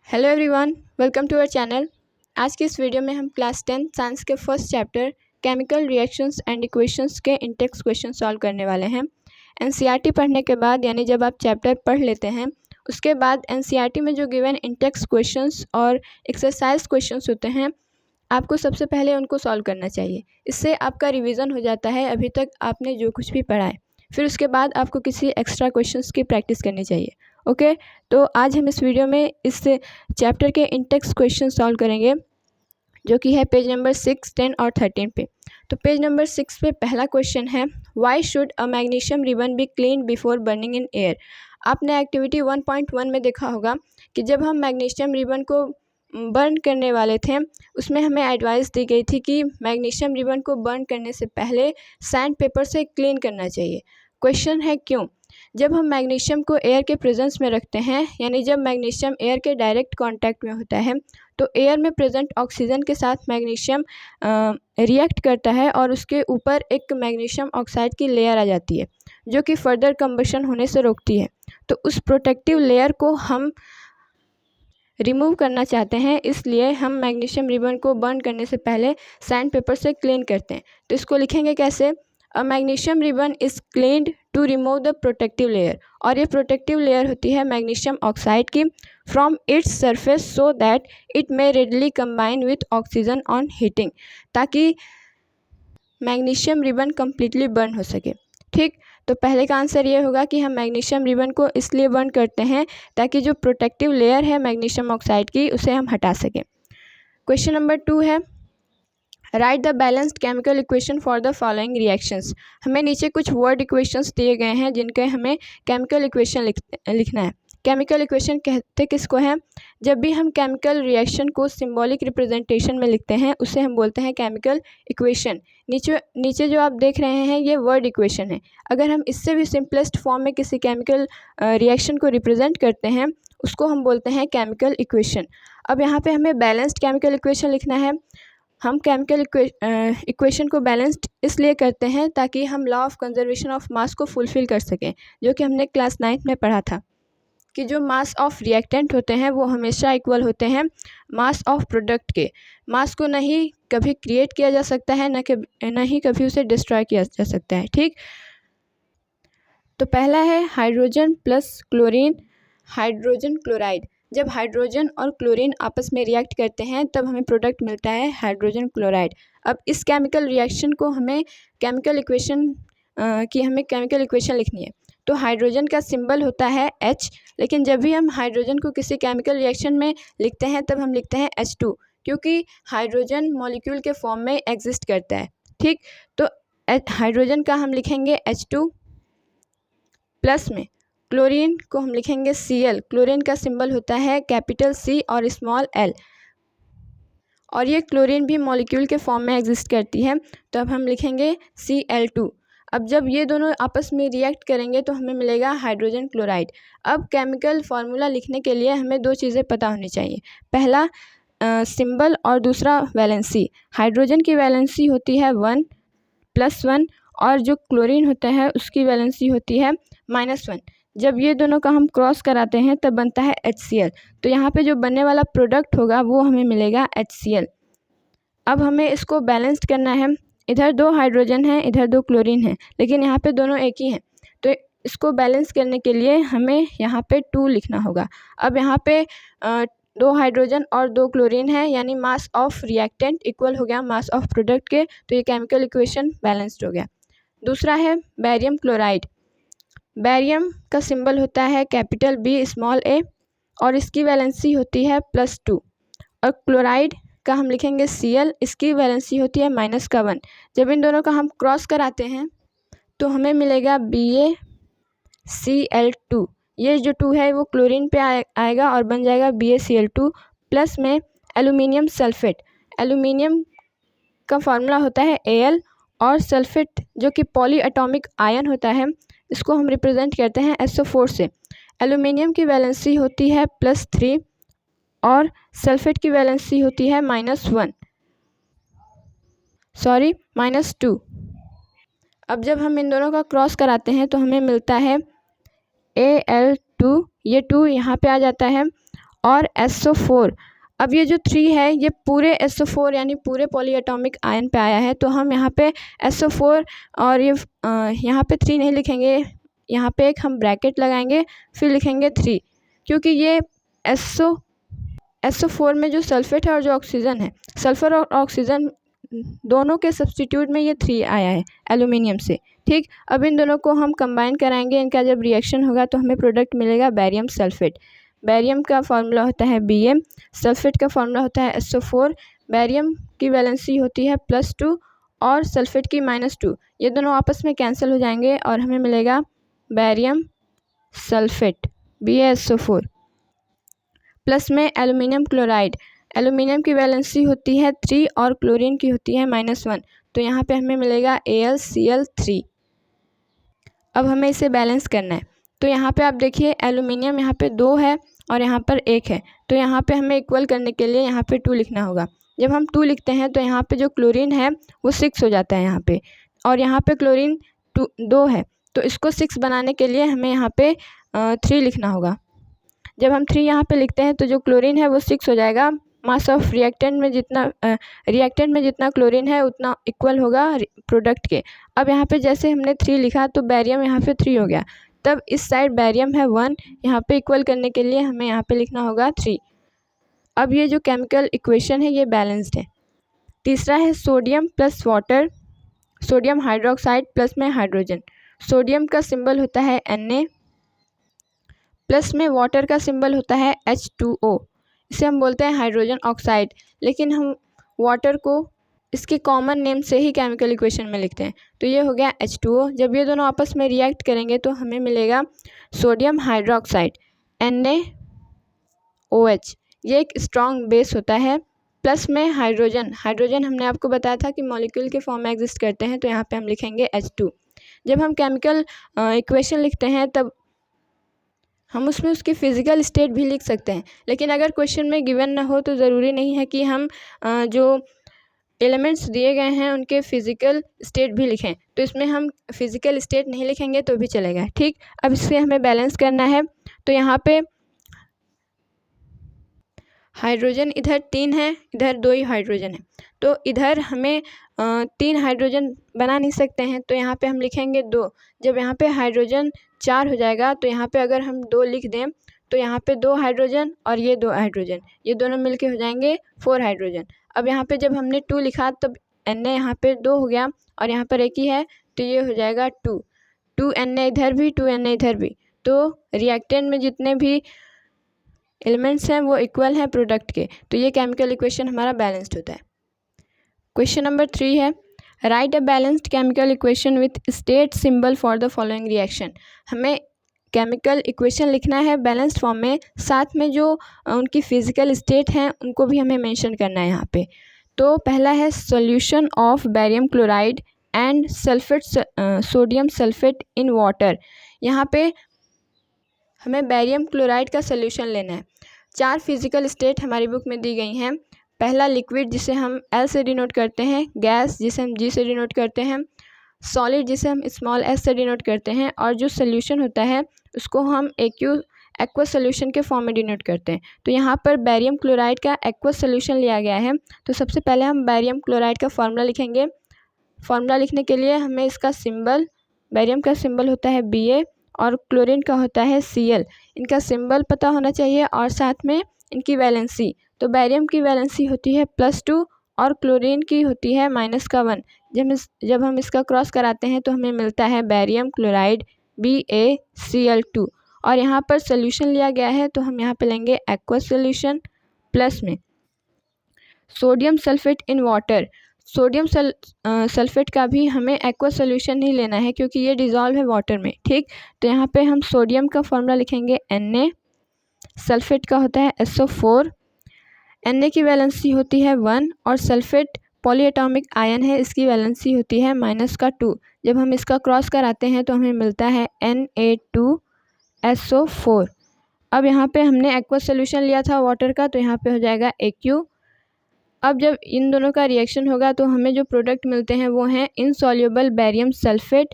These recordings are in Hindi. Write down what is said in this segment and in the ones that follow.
Hello everyone, welcome to our channel. आज की इस वीडियो में हम क्लास 10 साइंस के first chapter chemical reactions and equations के इंटेक्स क्वेश्चन सॉल्व करने वाले हैं। एनसीईआरटी पढ़ने के बाद यानी जब आप चैप्टर पढ़ लेते हैं उसके बाद एनसीईआरटी में जो गिवन इंटेक्स क्वेश्चंस और एक्सरसाइज क्वेश्चंस होते हैं आपको सबसे पहले उनको सॉल्व करना चाहिए। इससे आपका रिवीजन हो जाता है अभी तक आपने जो कुछ भी पढ़ा है। फिर उसके बाद आपको किसी एक्स्ट्रा क्वेश्चंस की प्रैक्टिस करनी चाहिए। ओके, तो आज हम इस वीडियो में इस चैप्टर के इंटेक्स क्वेश्चन सॉल्व करेंगे जो कि है पेज नंबर 6, 10 और 13 पे। तो पेज नंबर 6 पे पहला क्वेश्चन है, why should a magnesium ribbon be clean before burning in air. आपने एक्टिविटी 1.1 में देखा होगा कि जब हम मैग्नीशियम रिबन को बर्न करने वाले थे उसमें हमें एडवाइस दी गई थी कि मैग्नीशियम रिबन को बर्न करने से पहले सैंड पेपर से क्लीन करना चाहिए। क्वेश्चन है क्यों? जब हम मैग्नीशियम को एयर के प्रेजेंस में रखते हैं यानी जब मैग्नीशियम एयर के डायरेक्ट कांटेक्ट में होता है तो एयर में प्रेजेंट ऑक्सीजन के साथ मैग्नीशियम रिएक्ट करता है और उसके ऊपर एक मैग्नीशियम ऑक्साइड की लेयर आ जाती है जो कि फर्दर कंबशन होने से रोकती है। तो उस प्रोटेक्टिव लेयर को हम रिमूव करना चाहते हैं, इसलिए हम मैग्नीशियम रिबन को बर्न करने से पहले सैंड पेपर से क्लीन करते हैं। तो इसको लिखेंगे कैसे? A magnesium ribbon is cleaned to remove the protective layer, और ये प्रोटेक्टिव लेयर होती है मैग्नीशियम ऑक्साइड की from its surface so that it may readily combine with oxygen on heating, ताकि मैग्नीशियम रिबन कम्प्लीटली बर्न हो सके। ठीक, तो पहले का आंसर ये होगा कि हम मैग्नीशियम रिबन को इसलिए बर्न करते हैं ताकि जो प्रोटेक्टिव लेयर है मैग्नीशियम ऑक्साइड की उसे हम हटा सकें। क्वेश्चन नंबर 2 है, right the balanced chemical equation for the following reactions. हमें नीचे कुछ वर्ड इक्वेशंस दिए गए हैं जिनके हमें केमिकल इक्वेशन लिखना है। केमिकल इक्वेशन कहते किसको हैं? जब भी हम केमिकल रिएक्शन को सिंबॉलिक रिप्रेजेंटेशन में लिखते हैं उसे हम बोलते हैं केमिकल इक्वेशन। नीचे जो आप देख रहे हैं ये वर्ड इक्वेशन है। अगर हम इससे भी सिंपलेस्ट फॉर्म में किसी केमिकल रिएक्शन को रिप्रेजेंट करते हैं उसको हम बोलते हैं केमिकल इक्वेशन। अब यहाँ पे हमें बैलेंस्ड केमिकल इक्वेशन लिखना है। हम केमिकल इक्वेशन को बैलेंस्ड इसलिए करते हैं ताकि हम law of conservation of mass को फुलफ़िल कर सकें, जो कि हमने क्लास 9 में पढ़ा था कि जो मास ऑफ रिएक्टेंट होते हैं वो हमेशा इक्वल होते हैं मास ऑफ प्रोडक्ट के। मास को नहीं कभी क्रिएट किया जा सकता है न ही कभी उसे डिस्ट्रॉय किया जा सकता है। ठीक, तो पहला है hydrogen plus chlorine, hydrogen chloride. जब हाइड्रोजन और क्लोरीन आपस में रिएक्ट करते हैं तब हमें प्रोडक्ट मिलता है हाइड्रोजन क्लोराइड। अब इस केमिकल रिएक्शन को हमें केमिकल इक्वेशन लिखनी है। तो हाइड्रोजन का सिंबल होता है H, लेकिन जब भी हम हाइड्रोजन को किसी केमिकल रिएक्शन में लिखते हैं तब हम लिखते हैं H2, क्योंकि हाइड्रोजन मॉलिक्यूल के फॉर्म में एग्जिस्ट करता है। ठीक, तो हाइड्रोजन का हम लिखेंगे H2, प्लस में क्लोरीन को हम लिखेंगे Cl। क्लोरीन का सिंबल होता है कैपिटल C और स्मॉल l, और ये क्लोरीन भी मॉलिक्यूल के फॉर्म में एग्जिस्ट करती है, तो अब हम लिखेंगे Cl2। अब जब ये दोनों आपस में रिएक्ट करेंगे तो हमें मिलेगा हाइड्रोजन क्लोराइड। अब केमिकल फार्मूला लिखने के लिए हमें दो चीज़ें पता होनी चाहिए, पहला सिंबल और दूसरा वैलेंसी। हाइड्रोजन की वैलेंसी होती है 1+1 और जो क्लोरीन होता है उसकी वैलेंसी होती है -1। जब ये दोनों का हम क्रॉस कराते हैं तब बनता है HCl, तो यहाँ पे जो बनने वाला प्रोडक्ट होगा वो हमें मिलेगा HCl। अब हमें इसको बैलेंस्ड करना है, इधर 2 हाइड्रोजन है इधर 2 क्लोरीन है, लेकिन यहाँ पे दोनों एक ही हैं, तो इसको बैलेंस करने के लिए हमें यहाँ पे 2 लिखना होगा। अब यहाँ पे 2 हाइड्रोजन और 2 क्लोरीन है यानी मास ऑफ रिएक्टेंट इक्वल हो गया मास ऑफ प्रोडक्ट के, तो ये केमिकल इक्वेशन बैलेंस्ड हो गया। दूसरा है बैरियम क्लोराइड। बैरियम का सिंबल होता है कैपिटल B स्मॉल a और इसकी वैलेंसी होती है +2, और क्लोराइड का हम लिखेंगे Cl, इसकी वैलेंसी होती है -1। जब इन दोनों का हम क्रॉस कराते हैं तो हमें मिलेगा BaCl2। ये जो 2 है वो क्लोरीन पे आएगा और बन जाएगा BaCl2, प्लस में एल्यूमिनियम सल्फेट। एल्यूमिनियम का फार्मूला होता है Al, और सल्फेट जो कि पॉली एटॉमिक आयन होता है इसको हम रिप्रेजेंट करते हैं SO4 से। एल्यूमिनियम की वैलेंसी होती है +3 और सल्फेट की वैलेंसी होती है -2। अब जब हम इन दोनों का क्रॉस कराते हैं तो हमें मिलता है Al2, ये 2 यहाँ पे आ जाता है और SO4। अब ये जो 3 है ये पूरे SO4 यानी पूरे पॉलीएटॉमिक आयन पे आया है, तो हम यहाँ पे SO4 और ये यहाँ पे 3 नहीं लिखेंगे, यहाँ पे एक हम ब्रैकेट लगाएंगे, फिर लिखेंगे 3, क्योंकि ये SO4 में जो सल्फेट है और जो ऑक्सीजन है, सल्फ़र और ऑक्सीजन दोनों के सब्स्टिट्यूट में ये 3 आया है एल्यूमिनियम से। ठीक, अब इन दोनों को हम कंबाइन कराएंगे, इनका जब रिएक्शन होगा तो हमें प्रोडक्ट मिलेगा बैरियम सल्फेट। बैरियम का फॉर्मूला होता है Bm, सल्फेट का फॉर्मूला होता है SO4। बैरियम की वैलेंसी होती है +2 और सल्फेट की -2। ये दोनों आपस में कैंसिल हो जाएंगे और हमें मिलेगा बैरियम सल्फेट BaSO4। प्लस में एल्यूमिनियम क्लोराइड, एल्यूमिनियम की वैलेंसी होती है 3 और क्लोरीन की होती है -1, तो यहाँ पे हमें मिलेगा AlCl3। अब हमें इसे बैलेंस करना है, तो यहाँ पे आप देखिए एल्यूमिनियम यहाँ पे 2 है और यहाँ पर 1 है, तो यहाँ पे हमें इक्वल करने के लिए यहाँ पे 2 लिखना होगा। जब हम 2 लिखते हैं तो यहाँ पे जो क्लोरीन है वो 6 हो जाता है यहाँ पे, और यहाँ पे क्लोरीन 2 है, तो इसको 6 बनाने के लिए हमें यहाँ पे 3 लिखना होगा। जब हम 3 यहाँ पे लिखते हैं तो जो क्लोरीन है वो 6 हो जाएगा। मास ऑफ रिएक्टेंट में जितना क्लोरीन है उतना इक्वल होगा प्रोडक्ट के। अब यहाँ पे जैसे हमने 3 लिखा तो बैरियम यहाँ पे 3 हो गया, तब इस साइड बैरियम है 1, यहाँ पे इक्वल करने के लिए हमें यहाँ पे लिखना होगा 3। अब ये जो केमिकल इक्वेशन है ये बैलेंस्ड है। तीसरा है sodium plus water, sodium hydroxide plus में हाइड्रोजन। सोडियम का सिंबल होता है Na, प्लस में वाटर का सिंबल होता है H2O, इसे हम बोलते हैं हाइड्रोजन ऑक्साइड, लेकिन हम वाटर को इसके कॉमन नेम से ही केमिकल इक्वेशन में लिखते हैं, तो ये हो गया H2O। जब ये दोनों आपस में रिएक्ट करेंगे तो हमें मिलेगा सोडियम हाइड्रोक्साइड NaOH, ये एक स्ट्रॉन्ग बेस होता है। प्लस में हाइड्रोजन, हाइड्रोजन हमने आपको बताया था कि मॉलिक्यूल के फॉर्म में एग्जिस्ट करते हैं, तो यहाँ पे हम लिखेंगे H2। जब हम केमिकल इक्वेशन लिखते हैं तब हम उसमें उसकी फ़िज़िकल स्टेट भी लिख सकते हैं, लेकिन अगर क्वेश्चन में गिवन ना हो तो ज़रूरी नहीं है कि हम जो एलिमेंट्स दिए गए हैं उनके फ़िज़िकल स्टेट भी लिखें, तो इसमें हम फ़िज़िकल स्टेट नहीं लिखेंगे तो भी चलेगा। ठीक, अब इसे हमें बैलेंस करना है, तो यहाँ पे हाइड्रोजन इधर 3 है, इधर 2 ही हाइड्रोजन है, तो इधर हमें 3 हाइड्रोजन बना नहीं सकते हैं, तो यहाँ पे हम लिखेंगे 2। जब यहाँ पे हाइड्रोजन 4 हो जाएगा तो यहाँ पे अगर हम 2 लिख दें तो यहाँ पे 2 हाइड्रोजन और ये 2 हाइड्रोजन, ये दोनों मिलके हो जाएंगे 4 हाइड्रोजन। अब यहाँ पे जब हमने 2 लिखा तब Na यहाँ पे 2 हो गया और यहाँ पर 1 ही है, तो ये हो जाएगा 2 Na इधर भी 2 Na इधर भी, तो रिएक्टेंट में जितने भी एलिमेंट्स हैं वो इक्वल हैं प्रोडक्ट के, तो ये केमिकल इक्वेशन हमारा बैलेंस्ड होता है। क्वेश्चन नंबर 3 है, right a balanced chemical equation with state symbol for the following reaction. हमें केमिकल इक्वेशन लिखना है बैलेंस्ड फॉर्म में, साथ में जो उनकी फिजिकल स्टेट हैं उनको भी हमें मेंशन करना है यहाँ पे। तो पहला है solution of barium chloride and sulphate sodium sulphate in water. यहाँ पे हमें बैरियम क्लोराइड का सॉल्यूशन लेना है। 4 फिजिकल स्टेट हमारी बुक में दी गई हैं। पहला लिक्विड जिसे हम L से डिनोट करते हैं, गैस जिसे हम G से डिनोट करते हैं, सॉलिड जिसे हम स्मॉल s से डिनोट करते हैं, और जो सॉल्यूशन होता है उसको हम एक्वा सॉल्यूशन के फॉर्म में डिनोट करते हैं। तो यहाँ पर बैरियम क्लोराइड का एक्वा सॉल्यूशन लिया गया है, तो सबसे पहले हम बैरियम क्लोराइड का फार्मूला लिखेंगे। फार्मूला लिखने के लिए हमें इसका सिंबल, बैरियम का सिंबल होता है Ba और क्लोरीन का होता है Cl, इनका सिंबल पता होना चाहिए और साथ में इनकी वैलेंसी। तो बैरियम की वैलेंसी होती है +2 और क्लोरीन की होती है -1। जब हम इसका क्रॉस कराते हैं तो हमें मिलता है बैरियम क्लोराइड BaCl2, और यहाँ पर सोल्यूशन लिया गया है तो हम यहाँ पे लेंगे एक्वा सोल्यूशन। प्लस में sodium sulphate in water, sodium sulphate का भी हमें एक्वा सोल्यूशन नहीं लेना है क्योंकि ये डिज़ोल्व है वाटर में। ठीक, तो यहाँ पे हम सोडियम का फॉर्मूला लिखेंगे Na, सल्फेट का होता है SO4। Na की वैलेंसी होती है 1 और सल्फेट पॉलीएटॉमिक आयन है, इसकी वैलेंसी होती है -2। जब हम इसका क्रॉस कराते हैं तो हमें मिलता है Na2SO4। अब यहाँ पे हमने एक्वा सोल्यूशन लिया था वाटर का, तो यहाँ पे हो जाएगा Aq। अब जब इन दोनों का रिएक्शन होगा तो हमें जो प्रोडक्ट मिलते हैं वो हैं insoluble barium sulphate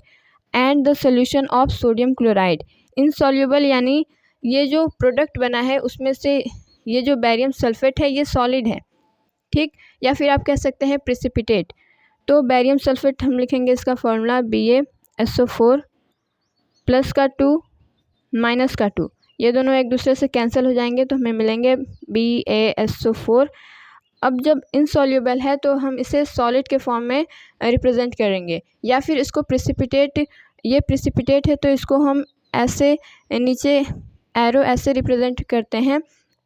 and the solution of sodium chloride. Insoluble यानी ये जो प्रोडक्ट बना है उसमें से ये जो बेरियम सल्फेट है ये सॉलिड है, ठीक। या फिर आप कह सकते हैं प्रेसिपिटेट। तो बेरियम सल्फेट हम लिखेंगे इसका फॉर्मूला BaSO4 प्लस का 2 माइनस का 2, ये दोनों एक दूसरे से कैंसिल हो जाएंगे तो हमें मिलेंगे BaSO4। अब जब इनसॉल्युबल है तो हम इसे सॉलिड के फॉर्म में रिप्रेजेंट करेंगे, या फिर इसको प्रेसिपिटेट, ये प्रेसिपिटेट है तो इसको हम ऐसे नीचे एरो ऐसे रिप्रेजेंट करते हैं,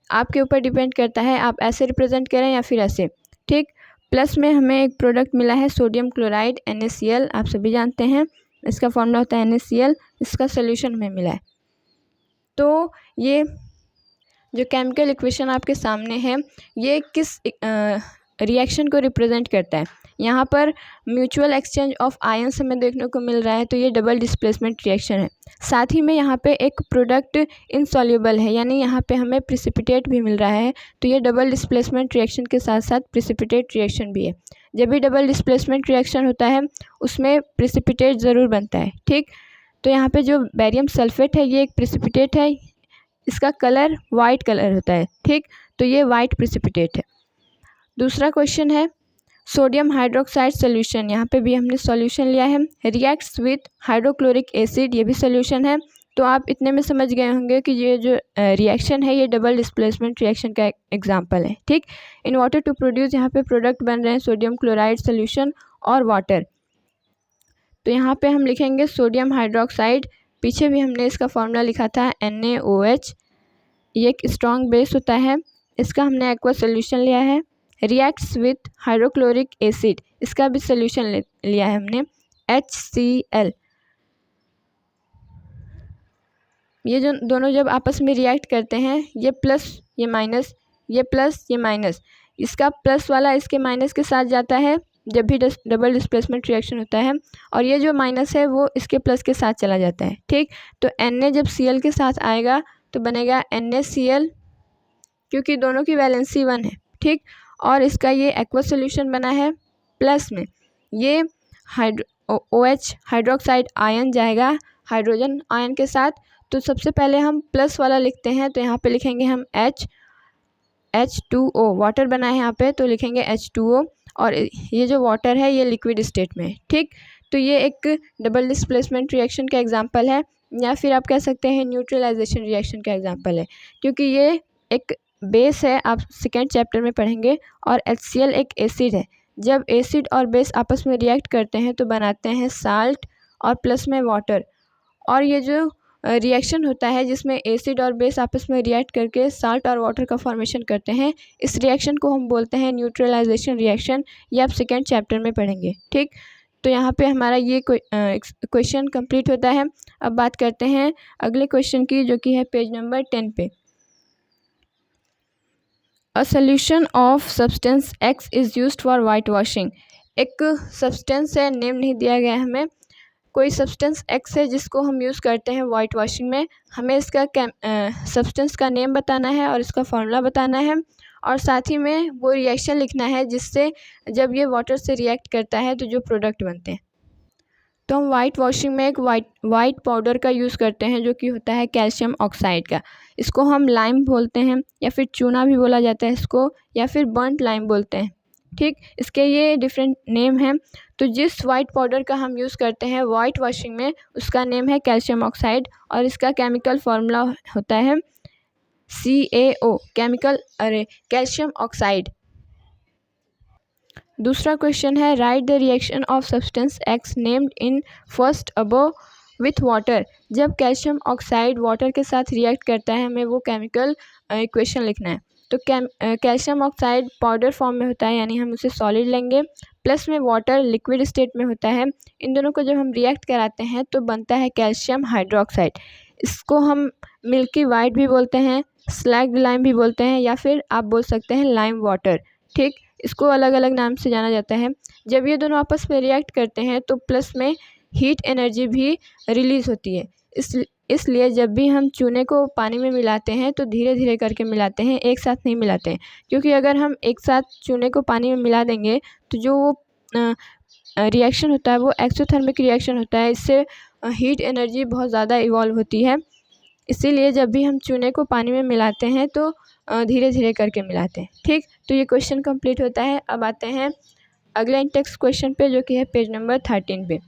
आपके ऊपर डिपेंड करता है आप ऐसे रिप्रेजेंट करें या फिर ऐसे, ठीक। प्लस में हमें एक प्रोडक्ट मिला है सोडियम क्लोराइड NaCl, आप सभी जानते हैं इसका फॉर्मूला होता है NaCl, इसका सोल्यूशन हमें मिला है। तो ये जो केमिकल इक्वेशन आपके सामने है ये किस रिएक्शन को रिप्रेजेंट करता है। यहाँ पर म्यूचुअल एक्सचेंज ऑफ आयंस हमें देखने को मिल रहा है, तो ये डबल डिस्प्लेसमेंट रिएक्शन है। साथ ही में यहाँ पे एक प्रोडक्ट इनसॉल्युबल है, यानी यहाँ पे हमें प्रेसिपिटेट भी मिल रहा है, तो ये डबल डिस्प्लेसमेंट रिएक्शन के साथ साथ प्रेसिपिटेट रिएक्शन भी है। जब भी डबल डिस्प्लेसमेंट रिएक्शन होता है उसमें प्रेसिपिटेट ज़रूर बनता है, ठीक। तो यहाँ पे जो बेरियम सल्फेट है ये एक प्रेसिपिटेट है, इसका कलर वाइट कलर होता है, ठीक। तो ये वाइट प्रेसिपिटेट है। दूसरा क्वेश्चन है सोडियम हाइड्रोक्साइड सोल्यूशन, यहाँ पे भी हमने सॉल्यूशन लिया है। रिएक्ट्स विथ हाइड्रोक्लोरिक एसिड, ये भी सोल्यूशन है। तो आप इतने में समझ गए होंगे कि ये जो रिएक्शन है ये डबल डिस्प्लेसमेंट रिएक्शन का एग्जांपल है, ठीक। इन वाटर टू प्रोड्यूस, यहाँ पे प्रोडक्ट बन रहे हैं सोडियम क्लोराइड सोल्यूशन और वाटर। तो यहाँ पे हम लिखेंगे सोडियम हाइड्रोक्साइड, पीछे भी हमने इसका फॉर्मूला लिखा था NaOH, ये एक स्ट्रॉन्ग बेस होता है, इसका हमने एक्वा सोल्यूशन लिया है। रिएक्ट्स विथ हाइड्रोक्लोरिक एसिड, इसका भी सोल्यूशन लिया है हमने HCl। ये जो दोनों जब आपस में रिएक्ट करते हैं ये प्लस ये माइनस, ये प्लस ये माइनस, इसका प्लस वाला इसके माइनस के साथ जाता है जब भी डबल डिस्प्लेसमेंट रिएक्शन होता है, और ये जो माइनस है वो इसके प्लस के साथ चला जाता है, ठीक। तो Na जब Cl के साथ आएगा तो बनेगा NaCl, क्योंकि दोनों की वैलेंसी 1 है, ठीक। और इसका ये एक्वा सोल्यूशन बना है, प्लस में ये OH हाइड्रोक्साइड आयन जाएगा हाइड्रोजन आयन के साथ। तो सबसे पहले हम प्लस वाला लिखते हैं, तो यहाँ पे लिखेंगे हम H2O, वाटर बना है यहाँ पे तो लिखेंगे H2O, और ये जो वाटर है ये लिक्विड स्टेट में है, ठीक। तो ये एक डबल डिस्प्लेसमेंट रिएक्शन का एग्जांपल है, या फिर आप कह सकते हैं न्यूट्रलाइजेशन रिएक्शन का एग्जांपल है, क्योंकि ये एक बेस है, आप सेकेंड चैप्टर में पढ़ेंगे, और HCl एक एसिड है। जब एसिड और बेस आपस में रिएक्ट करते हैं तो बनाते हैं साल्ट और प्लस में वाटर, और ये जो रिएक्शन होता है जिसमें एसिड और बेस आपस में रिएक्ट करके साल्ट और वाटर का फॉर्मेशन करते हैं, इस रिएक्शन को हम बोलते हैं न्यूट्रलाइजेशन रिएक्शन। ये आप सेकेंड चैप्टर में पढ़ेंगे, ठीक। तो यहाँ पे हमारा ये क्वेश्चन कंप्लीट होता है। अब बात करते हैं अगले क्वेश्चन की, जो कि है पेज नंबर 10 पे। A solution of substance X is used for white washing. एक सब्सटेंस है, नेम नहीं दिया गया हमें, कोई सब्सटेंस X है जिसको हम यूज़ करते हैं वाइट वॉशिंग में। हमें इसका सब्सटेंस का नेम बताना है और इसका फॉर्मूला बताना है, और साथ ही में वो रिएक्शन लिखना है जिससे जब ये वाटर से रिएक्ट करता है तो जो प्रोडक्ट बनते हैं। तो हम वाइट वॉशिंग में एक वाइट पाउडर का यूज़ करते हैं जो कि होता है कैल्शियम ऑक्साइड का। इसको हम लाइम बोलते हैं, या फिर चूना भी बोला जाता है इसको, या फिर बर्न्ट लाइम बोलते हैं, ठीक। इसके ये डिफरेंट नेम हैं। तो जिस वाइट पाउडर का हम यूज़ करते हैं वाइट वॉशिंग में उसका नेम है कैल्शियम ऑक्साइड, और इसका केमिकल फार्मूला होता है CaO, कैल्शियम ऑक्साइड। दूसरा क्वेश्चन है right the reaction of substance X named in first above with water. जब कैल्शियम ऑक्साइड वाटर के साथ रिएक्ट करता है हमें वो केमिकल इक्वेशन लिखना है। तो कैल्शियम ऑक्साइड पाउडर फॉर्म में होता है, यानी हम उसे सॉलिड लेंगे, प्लस में वाटर लिक्विड स्टेट में होता है। इन दोनों को जब हम रिएक्ट कराते हैं तो बनता है कैल्शियम हाइड्रोक्साइड। इसको हम मिल्की वाइट भी बोलते हैं, स्लैग्ड लाइम भी बोलते हैं, या फिर आप बोल सकते हैं लाइम वाटर, ठीक। इसको अलग अलग नाम से जाना जाता है। जब ये दोनों आपस में रिएक्ट करते हैं तो प्लस में हीट एनर्जी भी रिलीज़ होती है। इसलिए जब भी हम चूने को पानी में मिलाते हैं तो धीरे धीरे करके मिलाते हैं, एक साथ नहीं मिलाते हैं, क्योंकि अगर हम एक साथ चूने को पानी में मिला देंगे तो जो वो रिएक्शन होता है वो एक्सोथर्मिक रिएक्शन होता है, इससे हीट एनर्जी बहुत ज़्यादा इवॉल्व होती है। इसीलिए जब भी हम चूने को पानी में मिलाते हैं तो धीरे धीरे करके मिलाते हैं। ठीक, तो ये क्वेश्चन कंप्लीट होता है। अब आते हैं अगले इंटेक्स्ट क्वेश्चन पे, जो कि है पेज नंबर 13 पे।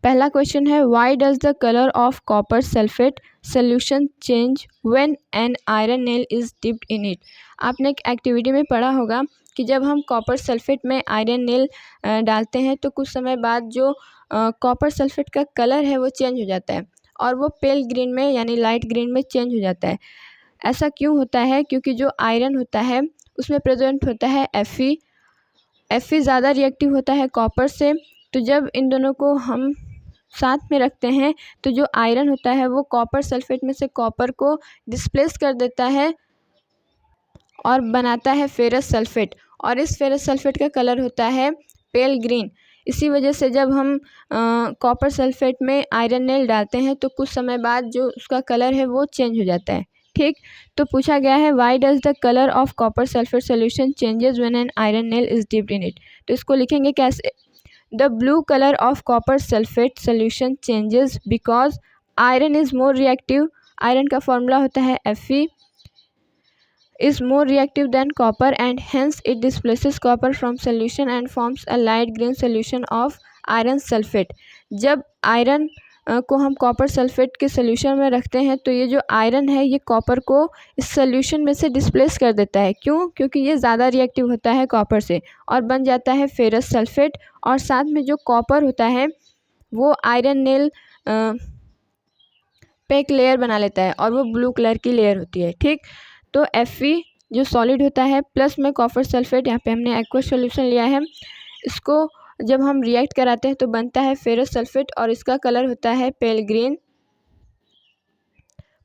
पहला क्वेश्चन है, why does the colour of copper sulphate solution change when an iron nail is dipped in it. आपने एक एक्टिविटी में पढ़ा होगा कि जब हम कॉपर सल्फेट में आयरन नेल डालते हैं तो कुछ समय बाद जो कॉपर सल्फेट का कलर है वो चेंज हो जाता है और वो पेल ग्रीन में यानी लाइट ग्रीन में चेंज हो जाता है। ऐसा क्यों होता है? क्योंकि जो आयरन होता है उसमें प्रेजेंट होता है Fe ज़्यादा रिएक्टिव होता है कॉपर से। तो जब इन दोनों को हम साथ में रखते हैं तो जो आयरन होता है वो कॉपर सल्फेट में से कॉपर को डिस्प्लेस कर देता है और बनाता है फेरस सल्फेट, और इस फेरस सल्फेट का कलर होता है पेल ग्रीन। इसी वजह से जब हम कॉपर सल्फेट में आयरन नेल डालते हैं तो कुछ समय बाद जो उसका कलर है वो चेंज हो जाता है। ठीक, तो पूछा गया है why does the colour of copper sulphate solution changes when an iron nail is dipped in it. तो इसको लिखेंगे कैसे? The blue colour of copper sulphate solution changes because iron is more reactive. Iron का फॉर्मूला होता है Fe is more reactive than copper and hence it displaces copper from solution and forms a light green solution of iron sulfate। जब आयरन को हम कॉपर सल्फेट के सोल्यूशन में रखते हैं तो ये जो आयरन है ये कॉपर को इस सोल्यूशन में से डिस्प्लेस कर देता है। क्यों? क्योंकि ये ज़्यादा रिएक्टिव होता है कॉपर से और बन जाता है फेरस सल्फेट, और साथ में जो कॉपर होता है वो आयरन नेल पे एक लेयर बना लेता है और वो ब्लू कलर की लेयर होती है। ठीक, तो Fe जो सॉलिड होता है प्लस में कॉपर सल्फेट, यहाँ पे हमने एक्वस सॉल्यूशन लिया है, इसको जब हम रिएक्ट कराते हैं तो बनता है फेरस सल्फेट और इसका कलर होता है पेल ग्रीन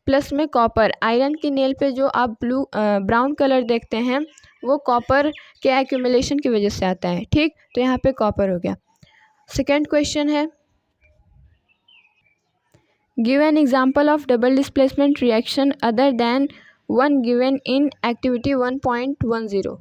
प्लस में कॉपर। आयरन की नेल पे जो आप ब्राउन कलर देखते हैं वो कॉपर के एक्यूमुलेशन की वजह से आता है। ठीक, तो यहाँ पे कॉपर हो गया। सेकेंड क्वेश्चन है, give an example of double displacement reaction other than one given in activity 1.10।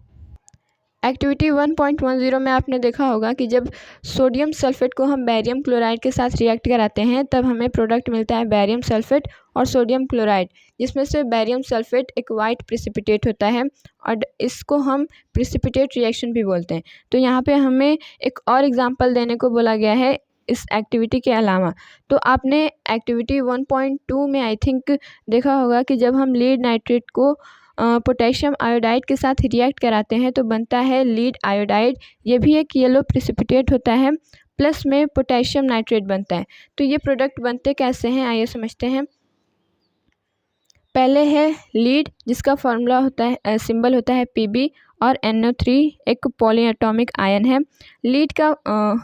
Activity 1.10 में आपने देखा होगा कि जब सोडियम सल्फेट को हम बैरियम क्लोराइड के साथ रिएक्ट कराते हैं तब हमें प्रोडक्ट मिलता है बैरियम सल्फेट और सोडियम क्लोराइड, जिसमें से बैरियम सल्फेट एक वाइट प्रिसिपिटेट होता है और इसको हम प्रिसिपिटेट रिएक्शन भी बोलते हैं। तो यहाँ पे हमें एक और एग्जांपल देने को बोला गया है इस एक्टिविटी के अलावा। तो आपने एक्टिविटी 1.2 में आई थिंक देखा होगा कि जब हम लीड नाइट्रेट को पोटेशियम आयोडाइड के साथ रिएक्ट कराते हैं तो बनता है लीड आयोडाइड। ये भी एक येलो प्रिसिपिटेट होता है, प्लस में पोटेशियम नाइट्रेट बनता है। तो ये प्रोडक्ट बनते कैसे हैं आइए समझते हैं। पहले है लीड, जिसका फॉर्मूला होता है सिंबल होता है Pb, और NO3 एक पॉलीएटॉमिक आयन है। लीड का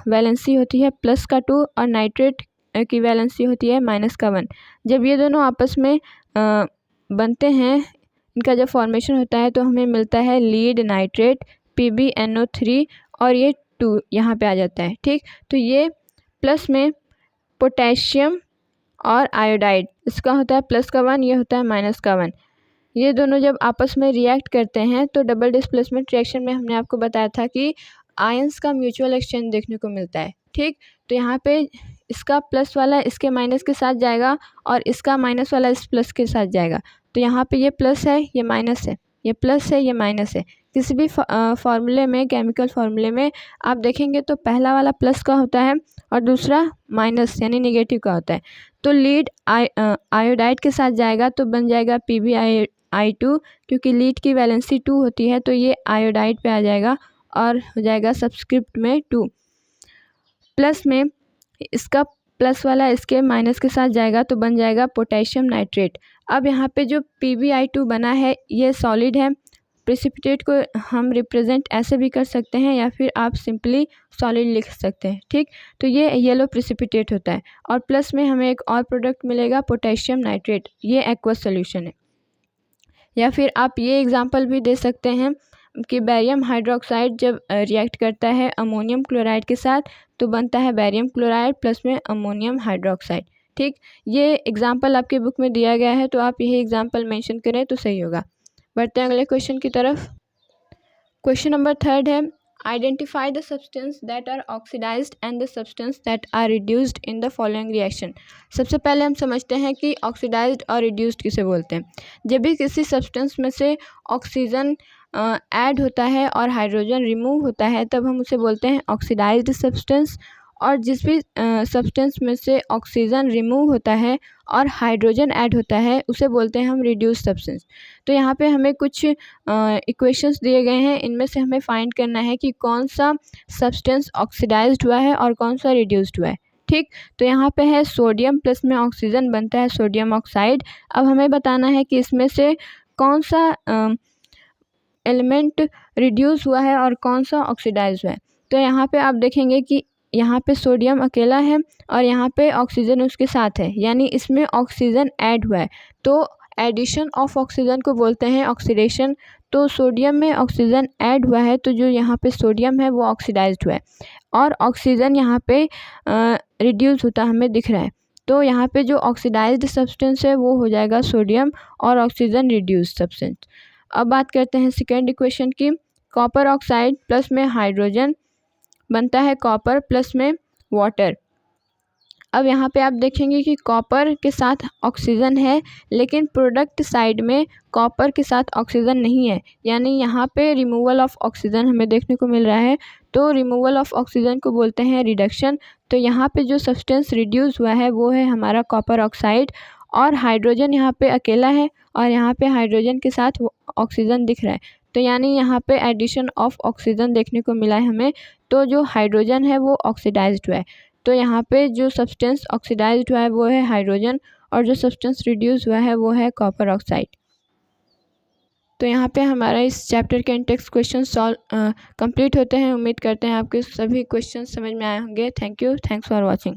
वैलेंसी होती है +2 और नाइट्रेट की वैलेंसी होती है -1। जब ये दोनों आपस में बनते हैं, इनका जब फॉर्मेशन होता है तो हमें मिलता है लीड नाइट्रेट PbNO3 और ये 2 यहाँ पे आ जाता है। ठीक, तो ये प्लस में पोटेशियम और आयोडाइड, इसका होता है +1, ये होता है -1। ये दोनों जब आपस में रिएक्ट करते हैं तो डबल डिस्प्लेसमेंट रिएक्शन में हमने आपको बताया था कि आयंस का म्यूचुअल एक्सचेंज देखने को मिलता है। ठीक, तो यहाँ पे इसका प्लस वाला इसके माइनस के साथ जाएगा और इसका माइनस वाला इस प्लस के साथ जाएगा। तो यहाँ पे ये प्लस है, ये माइनस है, ये प्लस है, ये माइनस है। किसी भी फार्मूले में, केमिकल फार्मूले में आप देखेंगे तो पहला वाला प्लस का होता है और दूसरा माइनस यानी नेगेटिव का होता है। तो लीड आयोडाइड के साथ जाएगा तो बन जाएगा PbI2, क्योंकि लीड की वैलेंसी 2 होती है तो ये आयोडाइड पे आ जाएगा और हो जाएगा सबस्क्रिप्ट में 2। प्लस में इसका प्लस वाला इसके माइनस के साथ जाएगा तो बन जाएगा पोटेशियम नाइट्रेट। अब यहाँ पे जो PbI2 बना है ये सॉलिड है। प्रेसिपिटेट को हम रिप्रेजेंट ऐसे भी कर सकते हैं या फिर आप सिंपली सॉलिड लिख सकते हैं। ठीक, तो ये येलो प्रेसिपिटेट होता है और प्लस में हमें एक और प्रोडक्ट मिलेगा पोटेशियम नाइट्रेट, ये एक्वस सॉल्यूशन है। या फिर आप ये एग्जांपल भी दे सकते हैं कि बैरियम हाइड्रोक्साइड जब रिएक्ट करता है अमोनियम क्लोराइड के साथ तो बनता है बैरियम क्लोराइड प्लस में अमोनियम हाइड्रोक्साइड। ठीक, ये एग्जांपल आपके बुक में दिया गया है तो आप यही एग्जांपल मेंशन करें तो सही होगा। बढ़ते हैं अगले क्वेश्चन की तरफ। क्वेश्चन नंबर 3 है, identify the substance that are oxidised and the substance that are reduced in the following reaction. सबसे पहले हम समझते हैं कि ऑक्सीडाइज्ड और रिड्यूस्ड किसे बोलते हैं। जब भी किसी सब्सटेंस में से ऑक्सीजन ऐड होता है और हाइड्रोजन रिमूव होता है तब हम उसे बोलते हैं ऑक्सीडाइज्ड सब्सटेंस, और जिस भी सब्सटेंस में से ऑक्सीजन रिमूव होता है और हाइड्रोजन ऐड होता है उसे बोलते हैं हम रिड्यूस्ड सब्सटेंस। तो यहाँ पे हमें कुछ इक्वेशंस दिए गए हैं, इनमें से हमें फाइंड करना है कि कौन सा सब्सटेंस ऑक्सीडाइज्ड हुआ है और कौन सा रिड्यूस्ड हुआ है। ठीक, तो यहाँ पे है सोडियम प्लस में ऑक्सीजन बनता है सोडियम ऑक्साइड। अब हमें बताना है कि इसमें से कौन सा एलिमेंट रिड्यूस हुआ है और कौन सा ऑक्सीडाइज हुआ है। तो यहाँ पे आप देखेंगे कि यहाँ पे सोडियम अकेला है और यहाँ पे ऑक्सीजन उसके साथ है, यानी इसमें ऑक्सीजन ऐड हुआ है। तो एडिशन ऑफ ऑक्सीजन को बोलते हैं ऑक्सीडेशन। तो सोडियम में ऑक्सीजन ऐड हुआ है तो जो यहाँ पे सोडियम है वो ऑक्सीडाइज्ड हुआ है और ऑक्सीजन यहाँ पे रिड्यूस होता हमें दिख रहा है। तो यहाँ पे जो ऑक्सीडाइज्ड सब्सटेंस है वो हो जाएगा सोडियम और ऑक्सीजन रिड्यूस्ड सब्सटेंस। अब बात करते हैं सेकेंड इक्वेशन की। कॉपर ऑक्साइड प्लस में हाइड्रोजन बनता है कॉपर प्लस में वाटर। अब यहाँ पे आप देखेंगे कि कॉपर के साथ ऑक्सीजन है लेकिन प्रोडक्ट साइड में कॉपर के साथ ऑक्सीजन नहीं है, यानी यहाँ पे रिमूवल ऑफ ऑक्सीजन हमें देखने को मिल रहा है। तो रिमूवल ऑफ ऑक्सीजन को बोलते हैं रिडक्शन। तो यहाँ पे जो सब्सटेंस रिड्यूस हुआ है वो है हमारा कॉपर ऑक्साइड और हाइड्रोजन यहाँ पे अकेला है और यहाँ पे हाइड्रोजन के साथ ऑक्सीजन दिख रहा है। तो यानी यहाँ पे एडिशन ऑफ ऑक्सीजन देखने को मिला है हमें। तो जो हाइड्रोजन है वो ऑक्सीडाइज्ड हुआ है। तो यहाँ पे जो सब्सटेंस ऑक्सीडाइज्ड हुआ है वो है हाइड्रोजन और जो सब्सटेंस रिड्यूस हुआ है वो है कॉपर ऑक्साइड। तो यहाँ पे हमारा इस चैप्टर के इंटेक्स क्वेश्चन सॉल्व कंप्लीट होते हैं। उम्मीद करते हैं आपके सभी क्वेश्चन समझ में आए होंगे। Thank you, thanks for watching.